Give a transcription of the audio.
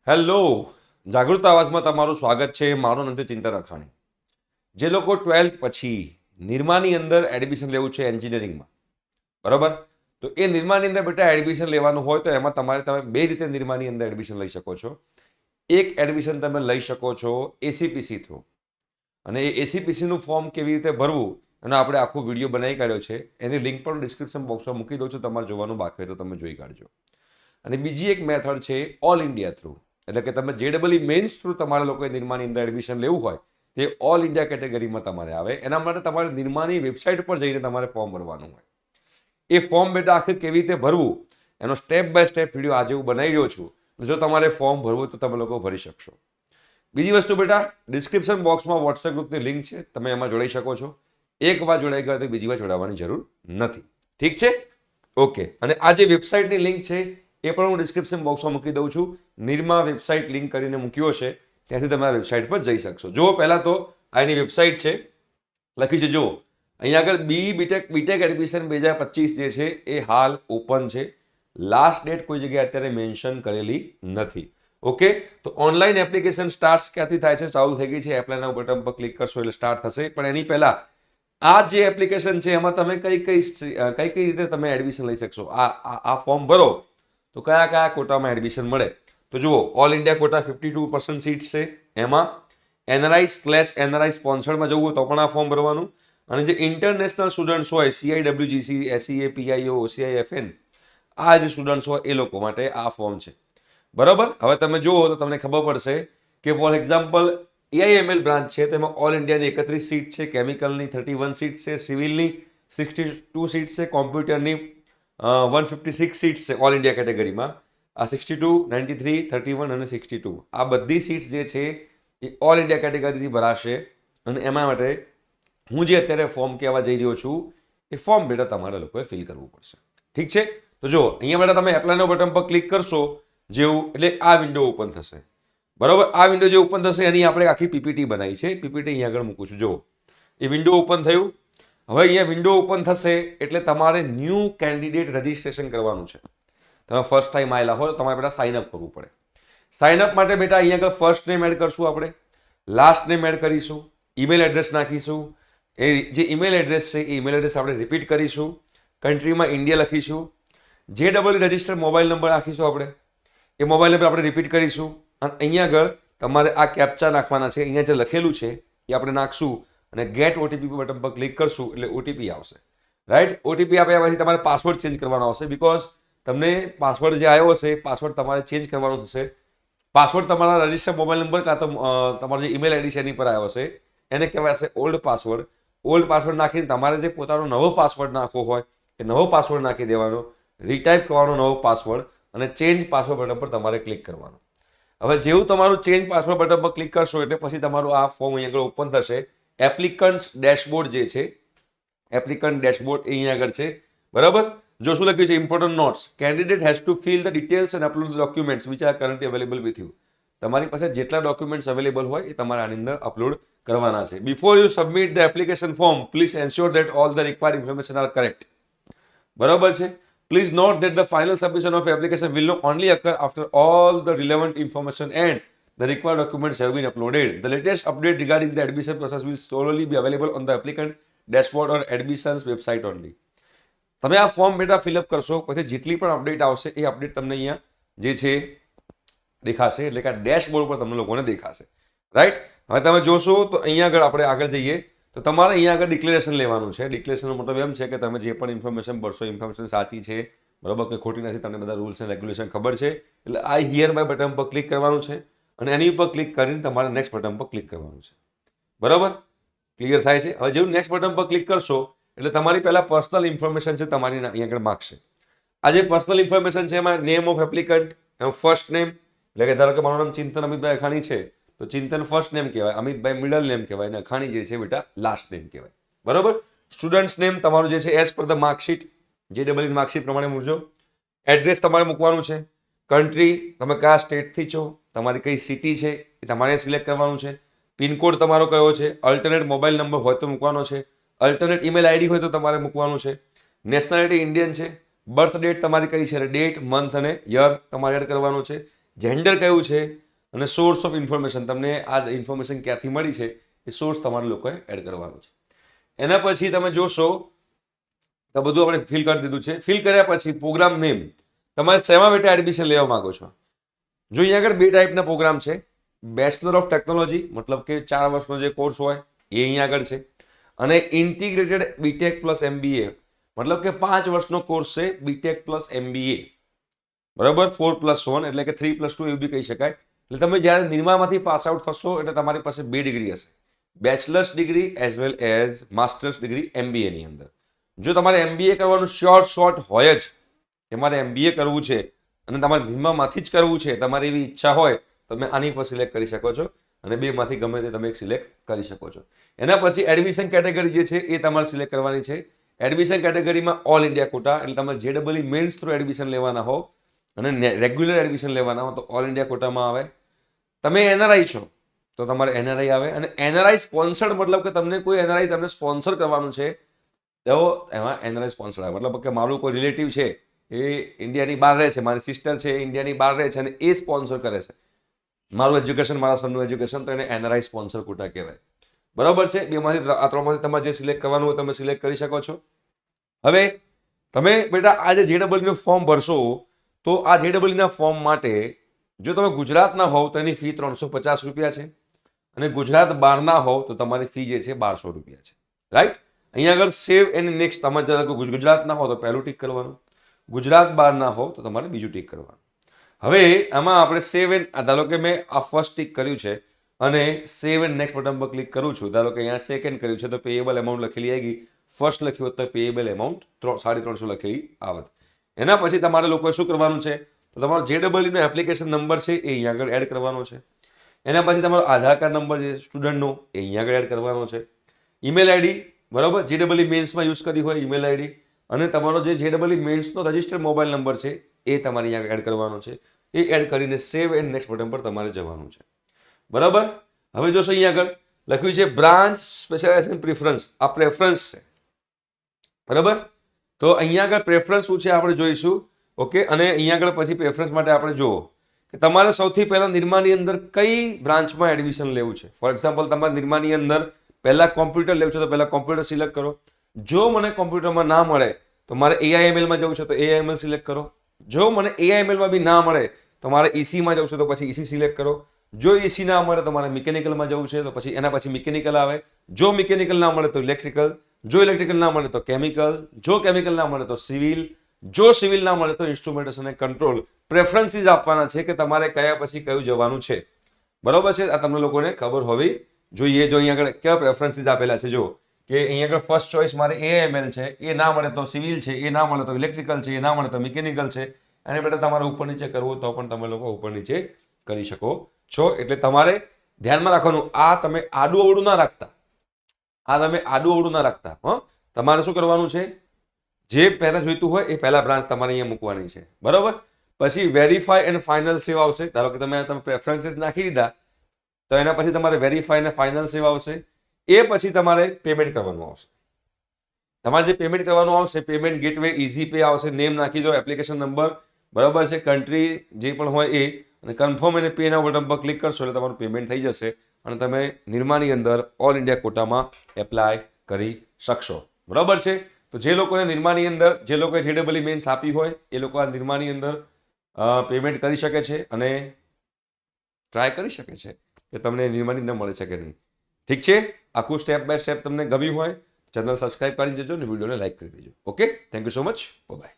Hello, જાગૃત આવાજમાં તમારું સ્વાગત છે. મારું નામ છે ચિંતન અખાણી. જે લોકો 12th પછી નિરમાની અંદર એડમિશન લેવું છે એન્જિનિયરિંગમાં, બરાબર, તો એ નિરમાની અંદર બેટા એડમિશન લેવાનું હોય તો એમાં તમે બે રીતે નિરમાની અંદર એડમિશન લઈ શકો છો. એક એડમિશન તમે લઈ શકો છો એસીપીસી થ્રુ, અને એ એસીપીસીનું ફોર્મ કેવી રીતે ભરવું અને આપણે આખો વિડીયો બનાવી કાઢ્યો છે. એની લિંક પણ ડિસ્ક્રિપ્શન બોક્સમાં મૂકી દઉં છું. તમારે જોવાનું બાકી હોય તો તમે જોઈ કાઢજો. અને બીજી એક મેથડ છે ઓલ ઇન્ડિયા થ્રુ, એટલે કે તમે JEE મેન્સ થ્રુ તમારા લોકોએ નિરમાની અંદર એડમિશન લેવું હોય તે ઓલ ઇન્ડિયા કેટેગરીમાં તમારે આવે. એના માટે તમારે નિરમાની વેબસાઇટ પર જઈને તમારે ફોર્મ ભરવાનું હોય. એ ફોર્મ બેટા આખરે કેવી રીતે ભરવું એનો સ્ટેપ બાય સ્ટેપ વિડીયો આજે હું બનાવી રહ્યો છું. જો તમારે ફોર્મ ભરવું તો તમે લોકો ભરી શકશો. બીજી વસ્તુ બેટા, ડિસ્ક્રિપ્શન બોક્સમાં વોટ્સએપ ગ્રુપની લિંક છે, તમે એમાં જોડાઈ શકો છો. એક વાર જોડાઈ ગયા તો બીજી વાર જોડાવાની જરૂર નથી. ઠીક છે? ઓકે. અને આ જે વેબસાઇટની લિંક છે એ પણ હું ડિસ્ક્રિપ્શન બોક્સમાં મૂકી દઉં છું. નિરમા વેબસાઇટ લિંક કરીને મૂક્યો છે, ત્યાંથી તમે આ વેબસાઇટ પર જઈ શકશો. જો પહેલાં તો આ એની વેબસાઇટ છે, લખી છે. જો અહીંયા આગળ બીટેક એડમિશન 2025 જે છે એ હાલ ઓપન છે. લાસ્ટ ડેટ કોઈ જગ્યાએ અત્યારે મેન્શન કરેલી નથી. ઓકે, તો ઓનલાઈન એપ્લિકેશન સ્ટાર્ટ ક્યાંથી થાય છે? ચાલુ થઈ ગઈ છે. એપ્લાયના બટન પર ક્લિક કરશો એટલે સ્ટાર્ટ થશે. પણ એની પહેલાં આ જે એપ્લિકેશન છે એમાં તમે કઈ રીતે તમે એડમિશન લઈ શકશો. આ ફોર્મ ભરો તો કયા કયા કોટામાં એડમિશન મળે? તો જુઓ, ઓલ ઇન્ડિયા કોટા 52% સીટ્સ છે. એમાં NRI/NRI સ્પોન્સર્ડમાં જવું હોય તો પણ આ ફોર્મ ભરવાનું. અને જે ઇન્ટરનેશનલ સ્ટુડન્ટ્સ હોય, CIWGC, SEA, PIO, OCIFN, આ જે સ્ટુડન્ટ્સ હોય એ લોકો માટે આ ફોર્મ છે. બરાબર. હવે તમે જુઓ તો તમને ખબર પડશે કે ફોર એક્ઝામ્પલ AIML બ્રાન્ચ છે તેમાં ઓલ ઇન્ડિયાની 31 સીટ છે, કેમિકલની 31 સીટ છે, સિવિલની 62 સીટ છે, કોમ્પ્યુટરની 156 સીટ્સ છે ઓલ ઇન્ડિયા કેટેગરીમાં. આ 62, 93, 31 અને 62 આ બધી સીટ્સ જે છે એ ઓલ ઇન્ડિયા કેટેગરીથી ભરાશે. અને એના માટે હું જે અત્યારે ફોર્મ કહેવા જઈ રહ્યો છું એ ફોર્મ બેટા તમારે લોકોએ ફિલ કરવું પડશે. ઠીક છે? તો જો અહીંયા બેટા તમે એપ્લાયનો બટન પર ક્લિક કરશો જેવું એટલે આ વિન્ડો ઓપન થશે. બરાબર. આ વિન્ડો જે ઓપન થશે એની આપણે આખી PPT બનાવી છે. PPT અહીંયા આગળ મૂકું છું. જો એ વિન્ડો ઓપન થયું. હવે અહીંયા વિન્ડો ઓપન થશે એટલે તમારે ન્યૂ કેન્ડિડેટ રજિસ્ટ્રેશન કરવાનું છે. તમે ફર્સ્ટ ટાઈમ આવેલા હોય તો તમારે બેટા સાઇનઅપ કરવું પડે. સાઇનઅપ માટે બેટા અહીંયા આગળ ફર્સ્ટ નેમ એડ કરશું, આપણે લાસ્ટ નેમ એડ કરીશું, ઈમેલ એડ્રેસ નાખીશું. એ જે ઈમેલ એડ્રેસ છે એ ઈમેલ એડ્રેસ આપણે રિપીટ કરીશું. કન્ટ્રીમાં ઇન્ડિયા લખીશું. JEE રજિસ્ટર્ડ મોબાઈલ નંબર નાખીશું આપણે. એ મોબાઈલ નંબર આપણે રિપીટ કરીશું. અને અહીંયા આગળ તમારે આ કેપ્ચા નાખવાના છે. અહીંયા જે લખેલું છે એ આપણે નાખશું અને ગેટ OTP બટન પર ક્લિક કરશું એટલે OTP આવશે. રાઈટ. OTP આપ્યા પછી તમારે પાસવર્ડ ચેન્જ કરવાનો આવશે. બિકોઝ તમને પાસવર્ડ જે આવ્યો હશે એ પાસવર્ડ તમારે ચેન્જ કરવાનો થશે. પાસવર્ડ તમારા રજિસ્ટર મોબાઈલ નંબર કાં તો તમારો જે ઈમેલ આઈડી છે એની પર આવ્યો હશે એને કહેવાય છે ઓલ્ડ પાસવર્ડ. ઓલ્ડ પાસવર્ડ નાખીને તમારે જે પોતાનો નવો પાસવર્ડ નાખવો હોય એ નવો પાસવર્ડ નાખી દેવાનો, રીટાઈપ કરવાનો નવો પાસવર્ડ અને ચેન્જ પાસવર્ડ બટન પર તમારે ક્લિક કરવાનું. હવે જેવું તમારું ચેન્જ પાસવર્ડ બટન પર ક્લિક કરશો એટલે પછી તમારું આ ફોર્મ અહીંયા આગળ ઓપન થશે. એપ્લિકન્ટ્સ ડેશબોર્ડ જે છે, એપ્લિકન્ટ ડેશબોર્ડ એ અહીંયા આગળ છે. બરાબર. જો શું લખ્યું છે? Important notes. Candidate has to fill the details and upload the documents which are currently available with you. તમારી પાસે જેટલા ડોક્યુમેન્ટ્સ અવેલેબલ હોય એ તમારે આની અંદર અપલોડ કરવાના છે. Before you submit the application form please ensure that all the required information are correct. બરાબર છે. Please note that the final submission of application will not only occur after all the relevant information and the required documents have been uploaded. The latest update regarding the admission process will solely be available on the applicant dashboard or admissions website only. તમે આ form બેટા fill up કરશો પછી જેટલી પણ update આવશે એ update તમને અહીંયા જે છે દેખાશે, એટલે કે આ ડેશબોર્ડ પર તમને લોકોને દેખાશે. રાઈટ. હવે તમે જોશો તો અહીંયા આગળ આપણે આગળ જઈએ તો તમારે અહીંયા આગળ ડિક્લેરેશન લેવાનું છે. ડિક્લેરેશનનો મતલબ એમ છે કે તમે જે પણ ઇન્ફોર્મેશન ભરશો ઇન્ફોર્મેશન સાચી છે, બરાબર કે ખોટી નથી, તમને બધા રૂલ્સ એન્ડ રેગ્યુલેશન ખબર છે. એટલે આ હિયર બાય બટન પર ક્લિક કરવાનું છે અને એની ઉપર ક્લિક કરીને તમારે નેક્સ્ટ બટન પર ક્લિક કરવાનું છે. બરાબર. ક્લિયર થાય છે? હવે જેવું નેક્સ્ટ બટન પર ક્લિક કરશો એટલે તમારી પહેલાં પર્સનલ ઇન્ફોર્મેશન છે તમારી અહીંયા આગળ માગશે. આ જે પર્સનલ ઇન્ફોર્મેશન છે એમાં name of applicant, first name, એટલે કે ધારો કે મારું નામ ચિંતન અમિતભાઈ અખાણી છે તો ચિંતન ફર્સ્ટ નેમ કહેવાય, અમિતભાઈ મિડલ નેમ કહેવાય અને અખાણી જે છે બેટા લાસ્ટ નેમ કહેવાય. બરાબર. સ્ટુડન્ટ્સ નેમ તમારું જે છે as per the marksheet, JEE marksheet પ્રમાણે મૂકજો. એડ્રેસ તમારે મૂકવાનું છે. કન્ટ્રી, તમે કયા સ્ટેટથી છો, તમારી કઈ સિટી છે એ તમારે સિલેક્ટ કરવાનું છે. પિનકોડ તમારો કયો છે. અલ્ટરનેટ મોબાઈલ નંબર હોય તો મૂકવાનો છે. અલ્ટરનેટ ઈમેલ આઈડી હોય તો તમારે મૂકવાનું છે. નેશનાલિટી ઇન્ડિયન છે. બર્થ ડેટ તમારી કઈ છે, ડેટ, મંથ અને યર તમારે એડ કરવાનું છે. જેન્ડર કયું છે અને સોર્સ ઓફ ઇન્ફોર્મેશન, તમને આ ઇન્ફોર્મેશન ક્યાંથી મળી છે એ સોર્સ તમારે લોકોએ એડ કરવાનું છે. એના પછી તમે જોશો તો બધું આપણે ફિલ કરી દીધું છે. ફિલ કર્યા પછી પ્રોગ્રામ નેમ, તમારે શેમાં બેટા એડમિશન લેવા માંગો છો. જો અહીંયા આગળ બે ટાઈપના પ્રોગ્રામ છે. બેચલર ઓફ ટેકનોલોજી મતલબ કે 4 વર્ષનો જે કોર્સ હોય એ અહીંયા આગળ છે, અને ઇન્ટિગ્રેટેડ બીટેક પ્લસ MBA મતલબ કે 5 વર્ષનો કોર્સ છે બીટેક પ્લસ MBA, બરાબર. 4+1 એટલે કે 3+2 એવું બી કહી શકાય. એટલે તમે જ્યારે નિરમામાંથી પાસ આઉટ થશો એટલે તમારી પાસે 2 ડિગ્રી હશે, bachelors degree as well as masters degree MBA ની અંદર. જો તમારે MBA કરવાનું શોર્ટ હોય જ કે મારે MBA કરવું છે અને તમારે નિરમામાંથી જ કરવું છે, તમારી એવી ઈચ્છા હોય તો તમે આની પર સિલેક્ટ કરી શકો છો, અને બેમાંથી ગમે તે તમે એક સિલેક્ટ કરી શકો છો. એના પછી એડમિશન કેટેગરી જે છે એ તમારે સિલેક્ટ કરવાની છે. એડમિશન કેટેગરીમાં ઓલ ઇન્ડિયા કોટા, એટલે તમે JEE મેન્સ થ્રુ એડમિશન લેવાના હો અને રેગ્યુલર એડમિશન લેવાના હો તો ઓલ ઇન્ડિયા કોટામાં આવે. તમે NRI છો તો તમારે NRI આવે, અને NRI સ્પોન્સર્ડ મતલબ કે તમને કોઈ NRI તમને સ્પોન્સર કરવાનું છે તો એમાં NRI સ્પોન્સર્ડ આવે. મતલબ કે મારું કોઈ રિલેટિવ છે એ ઇન્ડિયાની બહાર રહે છે, મારી સિસ્ટર છે એ ઇન્ડિયાની બહાર રહે છે અને એ સ્પોન્સર કરે છે મારું એજ્યુકેશન, મારા સનનું એજ્યુકેશન, તો એને NRI સ્પોન્સર કોટા કહેવાય. બરાબર છે. બેમાંથી આ ત્રણમાંથી તમારે જે સિલેક્ટ કરવાનું હોય તમે સિલેક્ટ કરી શકો છો. હવે તમે બેટા આ જે JEE ફોર્મ ભરશો તો આ JEE ના ફોર્મ માટે જો તમે ગુજરાતના હોવ તો એની ફી 350 રૂપિયા છે, અને ગુજરાત બહારના હોવ તો તમારી ફી જે છે 1200 રૂપિયા છે. રાઈટ. અહીંયા આગળ સેવ એન્ડ નેક્સ્ટ, તમારે ગુજરાતના હો તો પહેલું ટીક કરવાનું, ગુજરાત બહારના હોવ તો તમારે બીજું ટીક કરવાનું. હવે આમાં આપણે સેવ એન્ડ, ધારો કે મેં આ ફર્સ્ટ ટીક કર્યું છે અને સેવ એન્ડ નેક્સ્ટ બટન પર ક્લિક કરું છું. ધારો કે અહીંયા સેકન્ડ કર્યું છે તો પેએબલ એમાઉન્ટ લખેલી આવી ગઈ, ફર્સ્ટ લખ્યું હોત તો પેએબલ એમાઉન્ટ 350 લખેલી આવત. એના પછી તમારે લોકોએ શું કરવાનું છે તો તમારો JEE નો એપ્લિકેશન નંબર છે એ અહીંયા આગળ એડ કરવાનો છે. એના પછી તમારો આધાર કાર્ડ નંબર છે સ્ટુડન્ટનો એ અહીંયા આગળ એડ કરવાનો છે. ઈમેલ આઈડી, બરાબર, JEE મેન્સમાં યુઝ કરી હોય ઈમેલ આઈડી, અને તમારો જે JEE મેન્સનો રજિસ્ટર્ડ મોબાઈલ નંબર છે એ તમારે અહીંયા એડ કરવાનો છે. એ એડ કરીને સેવ એન્ડ નેક્સ્ટ બટન પર તમારે જવાનું છે. બરાબર. હવે જોશો અહીંયા આગળ લખ્યું છે બ્રાન્ચ સ્પેશિયલાઇઝેશન પ્રિફરન્સ, આ પ્રેફરન્સ છે. બરાબર. તો અહીંયા આગળ પ્રેફરન્સ શું છે આપણે જોઈશું. ઓકે. અને અહીંયા આગળ પછી પ્રેફરન્સ માટે આપણે જુઓ કે તમારે સૌથી પહેલાં નિરમાની અંદર કઈ બ્રાન્ચમાં એડમિશન લેવું છે. ફોર એક્ઝામ્પલ તમારે નિરમાની અંદર પહેલાં કોમ્પ્યુટર લેવું છે તો પહેલાં કોમ્પ્યુટર સિલેક્ટ કરો. જો મને કોમ્પ્યુટરમાં ના મળે તો મારે AIMLમાં જવું છે તો AIML સિલેક્ટ કરો. જો મને AIMLમાં બી ના મળે તો મારે ECમાં જવું છે તો પછી EC સિલેક્ટ કરો. જો EC ના મળે તો મારે મિકેનિકલમાં જવું છે તો પછી એના પછી મિકેનિકલ આવે. જો મિકેનિકલ ના મળે તો ઇલેક્ટ્રિકલ, જો ઇલેક્ટ્રિકલ ના મળે તો કેમિકલ, જો કેમિકલ ના મળે તો સિવિલ, જો સિવિલ ના મળે તો ઇન્સ્ટ્રુમેન્ટેશન અને કંટ્રોલ. પ્રેફરન્સીસ આપવાના છે કે તમારે કયા પછી કયું જવાનું છે. બરોબર છે. આ તમને લોકોને ખબર હોવી જોઈએ. જો અહીંયા આગળ કયા પ્રેફરન્સીસ આપેલા છે, જો કે અહીંયા આગળ ફર્સ્ટ ચોઇસ મારે AIML છે, એ ના મળે તો સિવિલ છે, એ ના મળે તો ઇલેક્ટ્રિકલ છે, એ ના મળે તો મિકેનિકલ છે. અને બેટા તમારે ઉપર નીચે કરવું તો પણ તમે લોકો ઉપર નીચે કરી શકો છો. એટલે તમારે ધ્યાનમાં રાખવાનું, આ તમે આડું અવળું ના રાખતા, તમારે શું કરવાનું છે, જે પહેલા જોઈતું હોય એ પહેલા બ્રાન્ચ તમારે અહીંયા મૂકવાની છે. બરોબર. પછી વેરીફાઈ એન્ડ ફાઇનલ સેવ આવશે. ધારો કે તમે પ્રેફરન્સીસ નાખી દીધા તો એના પછી તમારે વેરીફાઈ અને ફાઇનલ સેવ આવશે. એ પછી તમારે પેમેન્ટ કરવાનું આવશે. તમારે જે પેમેન્ટ કરવાનું આવશે, પેમેન્ટ ગેટવે, ઇઝી પે આવશે, નેમ નાખી દો, એપ્લિકેશન નંબર, બરાબર છે, કન્ટ્રી જે પણ હોય એ, અને કન્ફર્મ અને પે ના બટન પર ક્લિક કરશો એટલે તમારું પેમેન્ટ થઈ જશે અને તમે નિરમાની અંદર ઓલ ઇન્ડિયા કોટામાં એપ્લાય કરી શકશો. બરાબર છે. તો જે લોકોને નિરમાની અંદર, જે લોકોએ JEE મેન્સ આપી હોય એ લોકો આ નિરમાની અંદર પેમેન્ટ કરી શકે છે અને ટ્રાય કરી શકે છે કે તમને નિરમાની અંદર મળે છે કે નહીં. ઠીક છે. આખું સ્ટેપ બાય સ્ટેપ તમને ગમ્યું હોય ચેનલ સબસ્ક્રાઇબ કરી દેજો અને વિડીયોને લાઈક કરી દેજો. Okay. Thank you so much. By.